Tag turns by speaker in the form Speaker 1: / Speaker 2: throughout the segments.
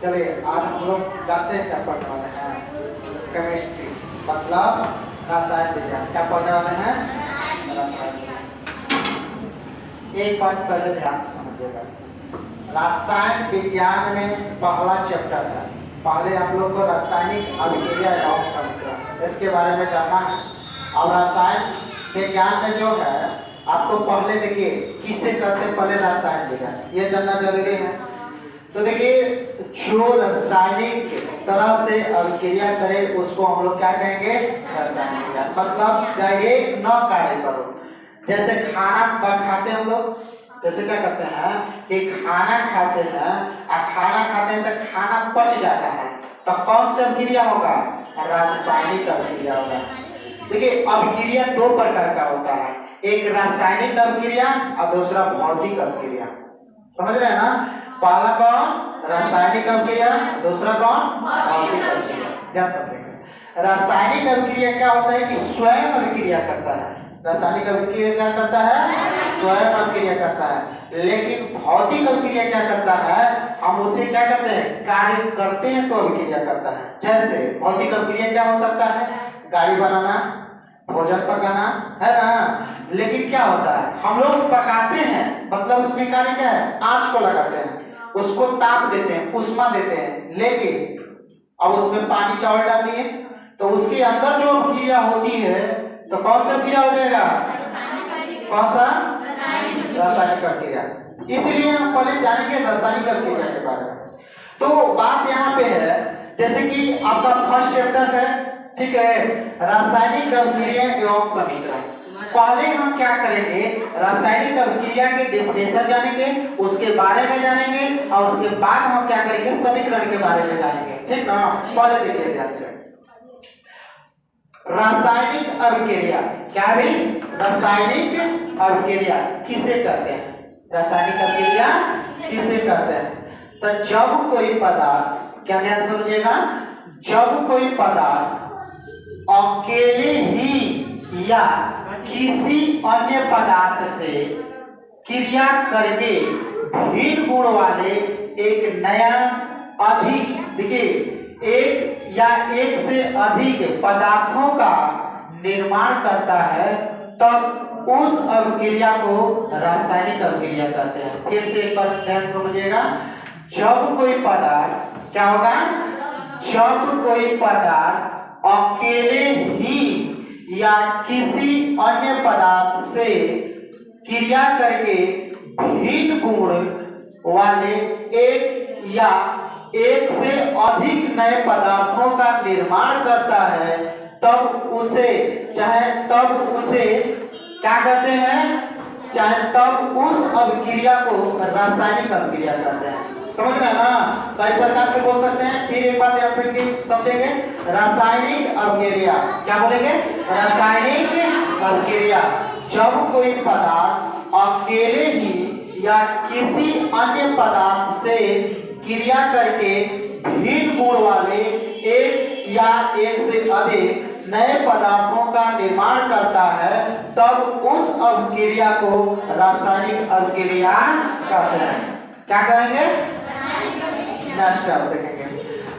Speaker 1: चलिए आज हम लोग जानते हैं क्या पढ़ने वाले हैं। केमिस्ट्री मतलब रसायन विज्ञान। क्या पढ़ने वाले हैं? रसायन विज्ञान। एक बात पहले ध्यान से समझिएगा, रसायन विज्ञान में पहला चैप्टर है। पहले आप लोग को रासायनिक अभिक्रिया एवं संक्रिया इसके बारे में जानना है। और रसायन विज्ञान में जो है आपको पहले देखिए किसे करते पहले रसायन विज्ञान ये जानना जरूरी है। तो देखिए जो रासायनिक तरह से अभिक्रिया करे उसको हम लोग क्या कहेंगे? रासायनिक विज्ञान। मतलब डायरेक्ट न कार्य करो। जैसे खाना खाते हैं हम लोग, जैसे क्या करते हैं कि खाना खाते हैं और खाना खाते हैं तो खाना पच जाता है, तो कौन सी अभिक्रिया होगा? रासायनिक अभिक्रिया होगा। देखिए अभिक्रिया दो प्रकार का होता है, एक रासायनिक अभिक्रिया और दूसरा भौतिक अभिक्रिया। समझ रहे हैं ना? पहला कौन? रासायनिक अभिक्रिया, दूसरा कौन? भौतिक अभिक्रिया। ध्यान से समझिए। रासायनिक अभिक्रिया क्या होता है कि स्वयं अभिक्रिया करता है। रासायनिक अभिक्रिया क्या करता है? स्वयं अभिक्रिया करता है। लेकिन भौतिक अभिक्रिया क्या करता है? हम उसे क्या करते हैं? कार्य करते हैं तो अभिक्रिया करता है। जैसे भौतिक अभिक्रिया क्या हो सकता है? गाड़ी बनाना, भोजन पकाना, है ना? लेकिन क्या होता है हम लोग पकाते हैं, मतलब उसमें कार्य क्या है? आंच को लगाते हैं, उसको ताप देते हैं, उष्मा देते हैं। लेकिन अब उसमें पानी चावल डाल दिए तो उसके अंदर जो अभिक्रिया होती है तो कौन सा अभिक्रिया हो जाएगा? कौन सा? रासायनिक अभिक्रिया। इसलिए हम पहले जानेंगे रासायनिक अभिक्रिया के बारे में। तो बात यहाँ पे है, जैसे कि आपका फर्स्ट चैप्टर है, ठीक है, रासायनिक अभिक्रिया एवं समीकरण। पहले हम क्या करेंगे? रासायनिक अभिक्रिया के डेफिनेशन जानेंगे, उसके बारे में जानेंगे और उसके बाद हम क्या करेंगे? समीकरण के बारे में जानेंगे। ठीक ना? पहले देखिए ध्यान से। रासायनिक अभिक्रिया क्या है? रासायनिक अभिक्रिया किसे कहते हैं? रासायनिक अभिक्रिया किसे कहते हैं? तो जब कोई पदार्थ, क्या ध्यान समझिएगा, जब कोई पदार्थ अकेले ही या किसी अन्य पदार्थ से क्रिया करके भिन्न गुण वाले एक नया अधिक, देखिए एक या एक से अधिक पदार्थों का निर्माण करता है, तब उस अभिक्रिया को रासायनिक अभिक्रिया कहते हैं। फिर से एक बार ध्यान समझिएगा, जब कोई पदार्थ क्या होगा? जब कोई पदार्थ अकेले ही या किसी अन्य पदार्थ से क्रिया करके भिन्न गुण वाले एक या एक से अधिक नए पदार्थों का निर्माण करता है, तब उसे क्या कहते हैं? तब उस अभिक्रिया को रासायनिक अभिक्रिया कहते हैं। समझ रहे हैं ना? कई प्रकार से बोल सकते हैं। फिर एक बार ध्यान से समझेंगे, रासायनिक अभिक्रिया क्या बोलेंगे? रासायनिक अभिक्रिया जब कोई पदार्थ अकेले ही या किसी अन्य पदार्थ से क्रिया करके भिन्न गुण वाले एक या एक से अधिक नए पदार्थों का निर्माण करता है, तब उस अभिक्रिया को रासायनिक अभिक्रिया कहते हैं। क्या कहेंगे? नेक्स्ट आप देखेंगे।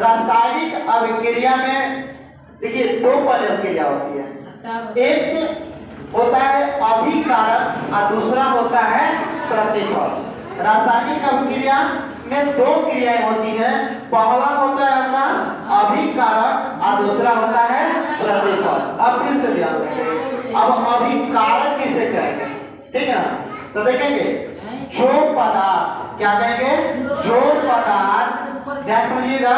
Speaker 1: रासायनिक अभिक्रिया में देखिए दो अभिक्रिया होती है, एक होता है अभिकारक और दूसरा होता है प्रतिफल। रासायनिक अभिक्रिया में दो क्रियाएं होती है, पहला होता है अपना अभिकारक और दूसरा होता है प्रतिफल। अब फिर से ध्यान देंगे, अब अभिकारक किसे कहेंगे? ठीक है, तो देखेंगे जो पदार्थ, क्या कहेंगे? जो पदार्थ, ध्यान समझिएगा,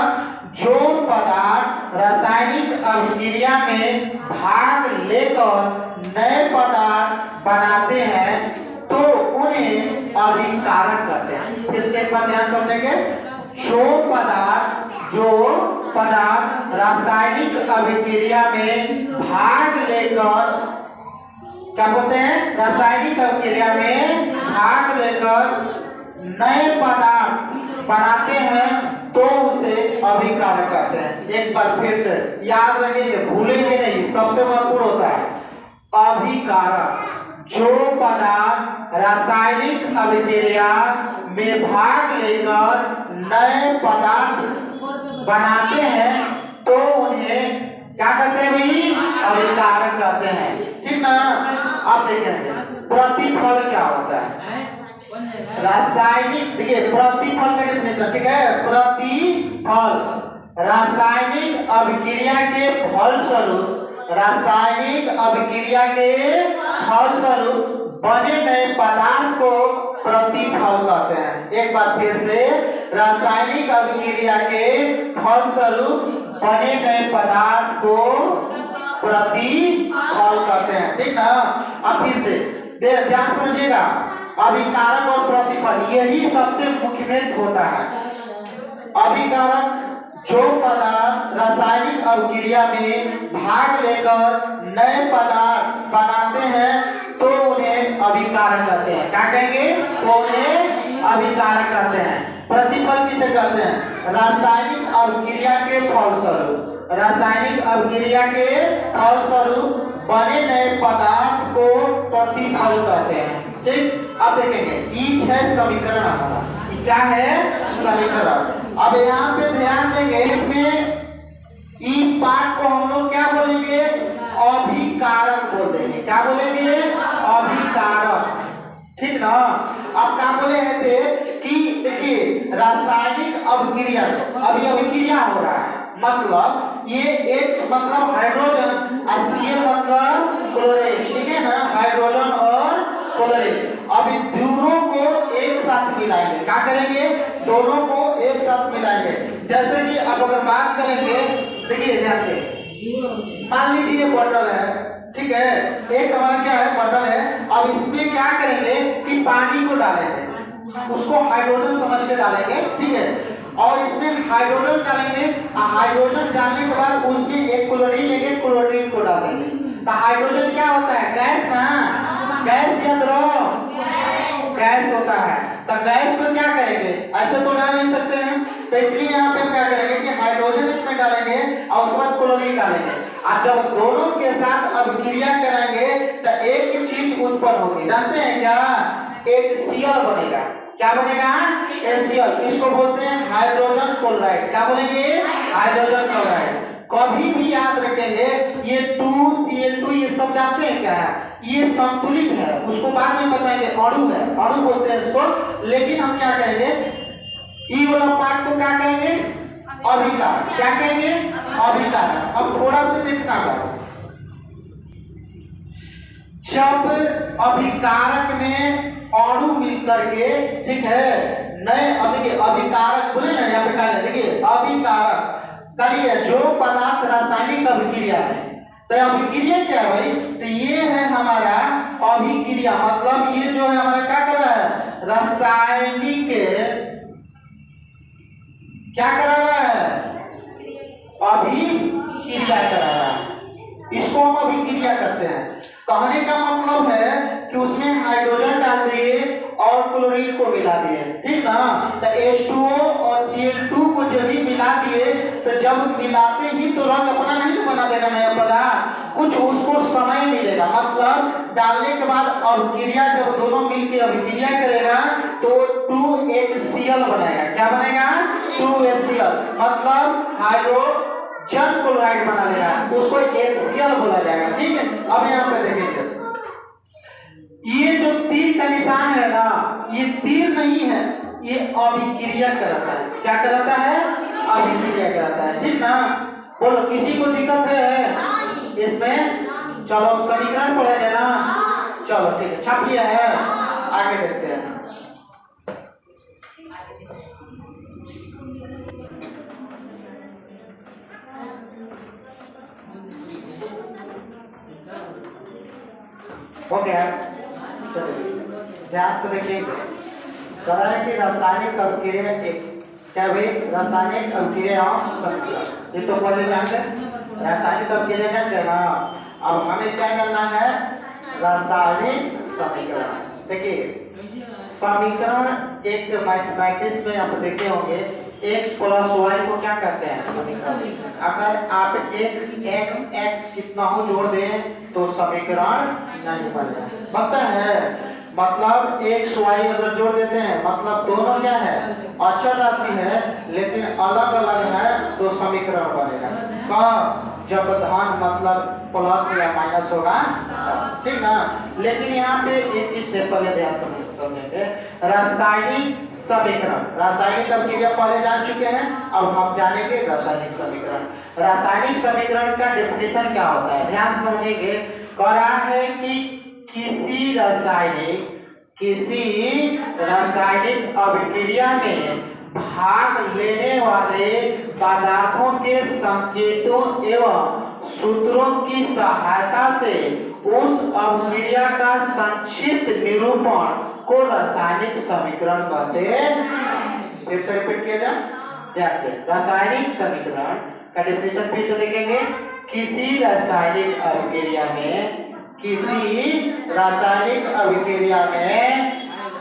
Speaker 1: जो पदार्थ रासायनिक अभिक्रिया में भाग लेकर नए पदार्थ बनाते हैं तो उन्हें अभिकारक कहते हैं। फिर से एक बार ध्यान समझेंगे, जो पदार्थ रासायनिक अभिक्रिया में भाग लेकर, क्या बोलते हैं? रासायनिक अभिक्रिया में भाग लेकर नए पदार्थ बनाते हैं तो उसे अभिकारक कहते हैं। एक बार फिर से याद रखिए, भूलेंगे नहीं, सबसे महत्वपूर्ण होता है अभिकारक। जो पदार्थ रासायनिक अभिक्रिया में भाग लेकर नए पदार्थ बनाते हैं तो उन्हें क्या कहते हैं भाई? अभिकारक कहते हैं। ठीक ना? अब देखेंगे प्रतिफल क्या होता है। रासायनिक, देखिए प्रतिफल का डेफिनेशन, ठीक है? प्रतिफल रासायनिक अभिक्रिया के फलस्वरूप, रासायनिक अभिक्रिया के फलस्वरूप बने नए पदार्थ को प्रतिफल कहते हैं। एक बार फिर से, रासायनिक अभिक्रिया के फलस्वरूप बने नए पदार्थ को प्रतिफल कहते हैं। ठीक ना? अब फिर से ध्यान समझिएगा, अभिकारक और प्रतिफल यही सबसे मुख्य भेद होता है। अभिकारक जो पदार्थ रासायनिक अभिक्रिया में भाग लेकर नए पदार्थ बनाते हैं तो उन्हें अभिकारक कहते हैं। क्या कहेंगे? तो उन्हें अभिकारक कहते हैं। प्रतिफल किसे कहते हैं? रासायनिक अभिक्रिया के फलस्वरूप, रासायनिक अभिक्रिया के फलस्वरूप बने नए पदार्थ को प्रतिफल कहते हैं। ठीक? अब देखेंगे ईच है समीकरण हमारा, क्या है? समीकरण। अब यहाँ पे ध्यान देंगे, इसमें ई पार्ट को हम लोग क्या बोलेंगे? अभिकारक बोल देंगे। क्या बोलेंगे? अभिकारक। ठीक ना? अब क्या बोले हैं थे कि देखिए रासायनिक अभिक्रिया, अभी अभिक्रिया हो रहा है, मतलब ये H मतलब हाइड्रोजन और Cl मतलब क्लोरीन। ठीक है ना? हाइड्रोजन और क्लोरीन। अभी दोनों को एक साथ मिलाएंगे। क्या करेंगे? दोनों को एक साथ मिलाएंगे। जैसे कि अब अगर बात करेंगे, देखिए ध्यान से, मान लीजिए ये बॉटल है, ठीक है? एक हमारा क्या है? बॉटल है। अब इसमें क्या करेंगे कि पानी को डालेंगे, उसको हाइड्रोजन समझ के डालेंगे। ठीक है? और इसमें हाइड्रोजन डालेंगे, हाइड्रोजन डालने के बाद उसमें एक क्लोरीन लेंगे, क्लोरीन को डाल देंगे। तो हाइड्रोजन क्या होता है? गैस ना? गैस याद रहो, गैस होता है। तो गैस को क्या करेंगे? ऐसे तो डाल नहीं सकते हैं, तो इसलिए यहाँ पे क्या करेंगे कि हाइड्रोजन इसमें डालेंगे और उसके बाद क्लोरीन डालेंगे। और जब दोनों के साथ अभिक्रिया कराएंगे तो एक चीज उत्पन्न होगी, जानते हैं क्या? HCl बनेगा। क्या बनेगा? HCl। इसको बोलते हैं हाइड्रोजन क्लोराइड। क्या बोलेंगे? Hydrogen chloride. कभी भी याद रखेंगे, ये 2Cl2 ये सब जानते हैं क्या है? ये संतुलित है, उसको बाद में बताएंगे, अणु है, अणु बोलते हैं इसको। लेकिन हम क्या कहेंगे? ई वाला पार्ट को क्या कहेंगे? अभिकारक। क्या कहेंगे? अभिकारक। अब थोड़ा सा देखना होगा, जब अभिकारक में अणु मिलकर के, ठीक है, नए अभिकारक बोले ना, यहाँ पे क्या है? देखिए अभिकारक करिए जो पदार्थ रासायनिक अभिक्रिया है। तो अभिक्रिया क्या है भाई? तो ये है हमारा अभिक्रिया, मतलब ये जो है हमारा क्या कर रहा है? रासायनिक क्या करा रहा है? अभिक्रिया करा रहा है। इसको हम अभिक्रिया करते हैं। कहने का मतलब है कि उसमें हाइड्रोजन डाल दिए और क्लोरीन को मिला दिए। ठीक ना? तो H2O और Cl2 को जब भी मिला दिए तो जब मिलाते ही तो रंग अपना नहीं बना देगा नया पदार्थ, कुछ उसको समय मिलेगा। मतलब डालने के बाद अभिक्रिया जब दोनों मिलकर अभिक्रिया करेगा तो 2HCl बनेगा। क्या बनेगा? 2HCl मतलब हाइड्रोजन क्लोराइड बना लेगा, उसको HCl बोला जाएगा। ठीक है? अब यहाँ पे देखेंगे, ये जो तीर का निशान है ना, ये तीर नहीं है, ये अभिक्रिया कराता है। क्या कराता है? अभिक्रिया कराता है। ठीक ना? बोलो किसी को दिक्कत है इसमें? चलो समीकरण पढ़ेंगे ना। चलो ठीक है, छाप लिया है, आगे देखते हैं। हो गया? ध्यान से देखिएगा, कह है कि रासायनिक अभिक्रिया क्या भाई? रासायनिक अभिक्रिया समीकरण, ये तो पहले जानते हैं। रासायनिक अभिक्रिया जानते हैं ना? अब हमें क्या करना है? रासायनिक समीकरण। देखिए समीकरण एक मैथमेटिक्स में आप देखे होंगे, x प्लस y को क्या कहते हैं? समीकरण। अगर आप x कितना हो जोड़ दें तो समीकरण नहीं बनेगा। पता है? मतलब x y अगर जोड़ देते हैं मतलब दोनों क्या है? अचर राशि है लेकिन अलग अलग है तो समीकरण बनेगा। कब? जब धन मतलब प्लस या माइनस होगा, ठीक ना। लेकिन यहाँ पे एक चीज पहले ध्यान समझेंगे, रासायनिक समीकरण। रासायनिक अभिक्रिया पहले जान चुके हैं, अब हम जानेंगे रासायनिक समीकरण। रासायनिक समीकरण का डेफिनेशन क्या होता है, ध्यान से समझेंगे। कह रहा है कि किसी रासायनिक अभिक्रिया में भाग लेने वाले पदार्थों के संकेतों एवं सूत्रों की सहायता से उस अभिक्रिया का संक्षिप्त निरूपण को रासायनिक समीकरण कहते हैं। फिर से रिपीट किया जाए ध्यान से। रासायनिक समीकरण का डेफिनेशन फिर से देखेंगे। किसी रासायनिक अभिक्रिया में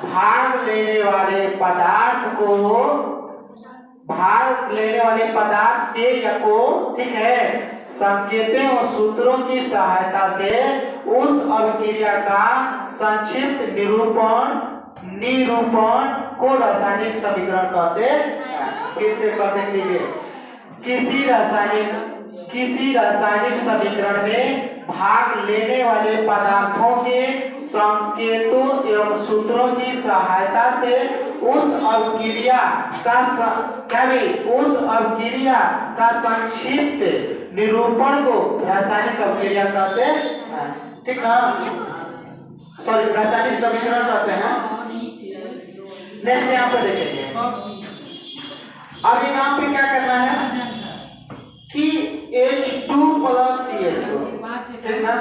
Speaker 1: भाग लेने वाले पदार्थ के या को, ठीक है, संकेतों और सूत्रों की सहायता से उस अभिक्रिया का संक्षिप्त निरूपण को रासायनिक समीकरण कहते हैं। फिर से कहते लीजिए, किसी रासायनिक समीकरण में भाग लेने वाले पदार्थों के संकेतों एवं सूत्रों की सहायता से उस अभिक्रिया का संक्षिप्त निरूपण को रासायनिक अभिक्रिया कहते हैं, ठीक है, सॉरी रासायनिक समीकरण कहते हैं। नेक्स्ट यहाँ पे देखेंगे। अब यहाँ पे क्या करना है कि H2 प्लस CH2, ठीक ना,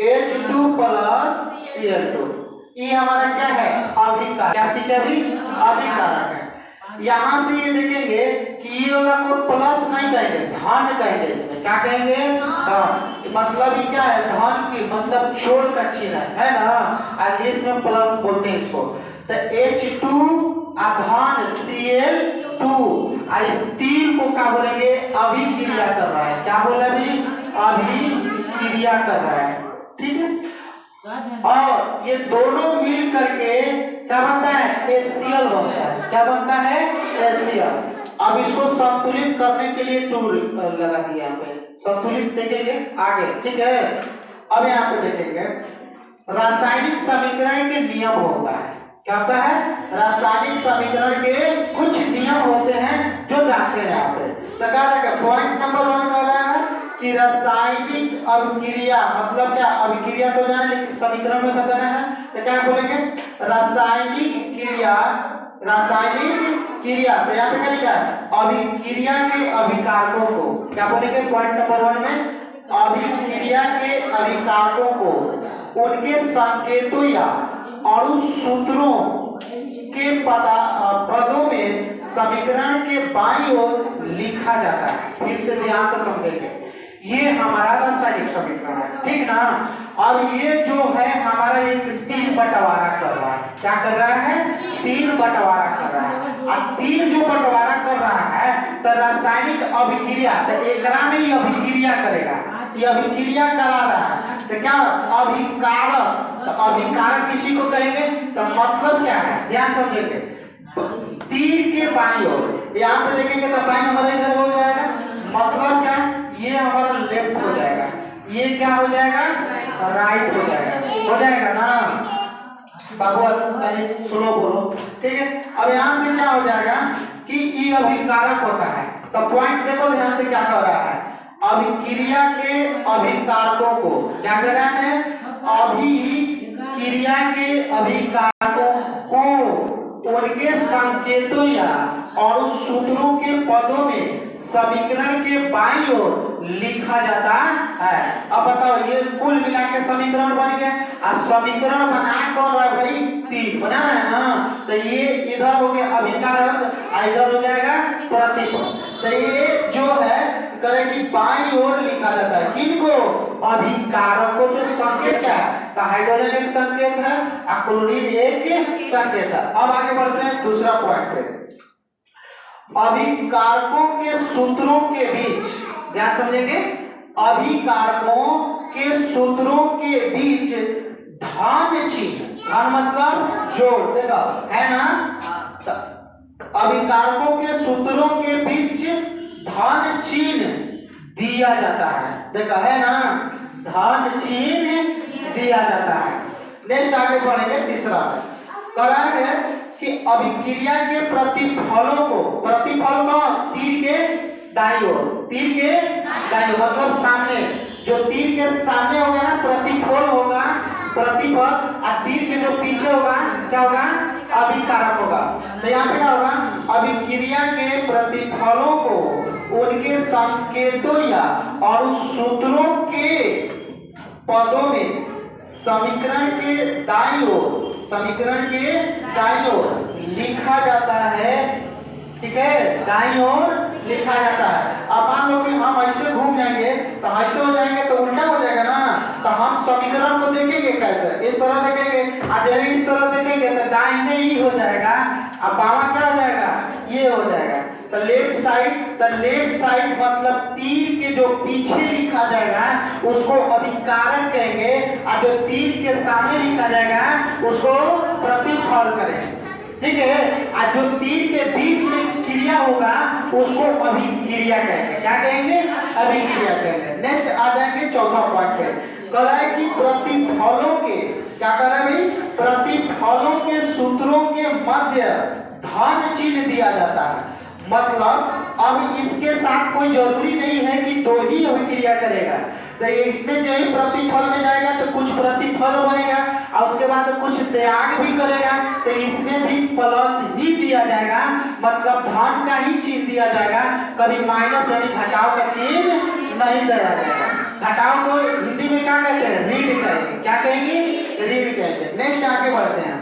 Speaker 1: H2 प्लस Cl2, ये हमारा क्या है, अभिकारक। क्या सीखे अभी? अभिकारक है। यहाँ से ये देखेंगे कि ये वाला को प्लस नहीं कहेंगे, धन कहेंगे। इसमें क्या कहेंगे? धन। मतलब ये क्या है, धन की मतलब छोड़ का चिन्ह है ना, इंग्लिश में प्लस बोलते हैं इसको। तो H2 धन Cl2, इस तीर को क्या बोलेंगे, अभिक्रिया कर रहा है। क्या बोले अभी? अभिक्रिया कर रहा है, ठीक है। और ये दोनों मिल करके क्या बनता है, HCl बनता है। क्या बनता है? HCl। अब इसको संतुलित करने के लिए 2 लगा दिया यहाँ पे, संतुलित देखेंगे आगे, ठीक है। अब यहाँ पे देखेंगे रासायनिक समीकरण के नियम होता है। क्या होता है? रासायनिक समीकरण के कुछ नियम होते हैं जो जानते हैं यहाँ पे। तो कह रहा है पॉइंट नंबर 1 कह रहा है कि रासायनिक अभिक्रिया मतलब क्या, अभिक्रिया तो जाने लेकिन समीकरण में बताना है। तो क्या बोलेंगे, रासायनिक क्रिया। तो यहाँ पे क्या लिखा है, अभिक्रिया के अभिकारकों को क्या बोलेंगे, पॉइंट नंबर 1 में अभिक्रिया के अभिकारकों को उनके संकेतों या और सूत्रों के पदों में समीकरण के बाईं ओर लिखा जाता है। फिर से ध्यान से समझेंगे, ये हमारा रासायनिक समीकरण है, ठीक ना। अब ये जो है हमारा एक तीर बंटवारा कर रहा है। क्या कर रहा है? तीर बंटवारा कर रहा है। अब तीर जो बंटवारा कर रहा है तो रासायनिक अभिक्रिया से एकरा में ही अभिक्रिया करेगा, ये अभिक्रिया करा रहा है। तो क्या अभिकारक, तो अभिकारक किसी को कहेंगे। तो मतलब क्या है, ध्यान समझेंगे, तीर के बाईं ओर यहाँ पे देखेंगे तो बाईं हमारा इधर हो जाएगा, मतलब क्या, ये हमारा लेफ्ट हो जाएगा, ये क्या हो जाएगा, राइट हो जाएगा ना बाबू, स्लो बोलो, ठीक है। अब यहाँ से क्या हो जाएगा कि ये अभिकारक होता है। तो पॉइंट देखो ध्यान से क्या कर रहा है, अभिक्रिया के अभिकारकों को क्या कर रहा है, अभिक्रिया के अभिकारकों को उनके संकेतों या और सूत्रों के पदों में समीकरण के बाईं ओर लिखा जाता है। अब बताओ, ये कुल मिला के समीकरण बन गया। अब समीकरण बना कौन रहा है भाई, तीर बना रहा है ना। तो ये इधर हो गया अभिकारक, इधर हो जाएगा प्रतिपद। तो ये जो है करेगी बाईं ओर लिखा जाता है, किनको, अभिकारक को। जो संकेत क्या है, तो हाइड्रोजन एक संकेत है और क्लोरीन एक संकेत है। अब आगे बढ़ते हैं दूसरा पॉइंट पे, अभिकारकों के सूत्रों के बीच, ध्यान समझेंगे, अभिकारकों के सूत्रों के बीच धन चिन्ह, धन मतलब जोड़, देखो है ना। अभिकारकों के सूत्रों के बीच धन चिन्ह दिया जाता है। देखा है ना, धन चिन्ह दिया जाता है। नेक्स्ट आगे बढ़ेंगे, तीसरा कह रहा है कि अभिक्रिया के प्रतिफलों को, प्रतिफल का तीर के दाईं ओर, तीर के दाईं ओर मतलब सामने, जो तीर के सामने होगा ना प्रतिफल होगा, प्रतिफल, और तीर के जो पीछे होगा क्या होगा, अभिकारक होगा। तो यहाँ पे क्या होगा, अभिक्रिया के प्रतिफलों को उनके संकेतों या अणुसूत्रों के पदों में समीकरण के दाईं ओर, समीकरण के दाईं ओर लिखा जाता है। ठीक है, दाईं ओर लिखा जाता है। अब मान लो कि हम ऐसे घूम जाएंगे तो ऐसे हो जाएंगे तो उल्टा हो जाएगा ना, तो हम समीकरण को देखेंगे कैसे, इस तरह देखेंगे, और जब इस तरह देखेंगे तो दाहिने ही हो जाएगा, अब बामा क्या हो जाएगा, ये हो जाएगा। तो लेफ्ट साइड मतलब तीर के जो पीछे लिखा जाएगा उसको अभिकारक कहेंगे, और जो तीर के सामने लिखा जाएगा उसको प्रतिफल करेंगे। ठीक है, और जो तीर के बीच में क्रिया होगा उसको अभिक्रिया कहेंगे। क्या कहेंगे, अभिक्रिया कहेंगे। नेक्स्ट आ जाएंगे चौथा पॉइंट पे, कह रहा है कि प्रतिफलों के, क्या कर रहा है भाई, प्रतिफलों के सूत्रों के मध्य धन चिन्ह दिया जाता है। मतलब अब इसके साथ कोई जरूरी नहीं है कि दो ही अभिक्रिया करेगा, तो इसमें जो ही प्रतिफल में जाएगा तो कुछ प्रतिफल बनेगा और उसके बाद कुछ त्याग भी करेगा, तो इसमें भी प्लस ही दिया जाएगा, मतलब धन का ही चिन्ह दिया जाएगा, कभी माइनस यानी घटाव का चिन्ह नहीं दिया जाएगा। घटाव को हिंदी में क्या कहते हैं, ऋण कहेंगे। क्या कहेंगे, ऋण कहेंगे। नेक्स्ट आगे बढ़ते हैं,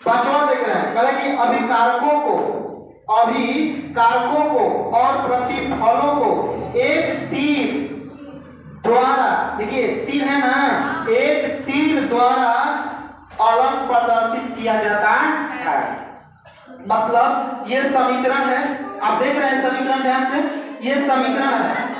Speaker 1: पांचवा देख रहे हैं, कह कि अभिकारकों को और प्रतिफलों को एक तीर द्वारा, देखिए तीर है ना, एक तीर द्वारा अलग प्रदर्शित किया जाता है। मतलब ये समीकरण है, आप देख रहे हैं समीकरण ध्यान से, ये समीकरण है,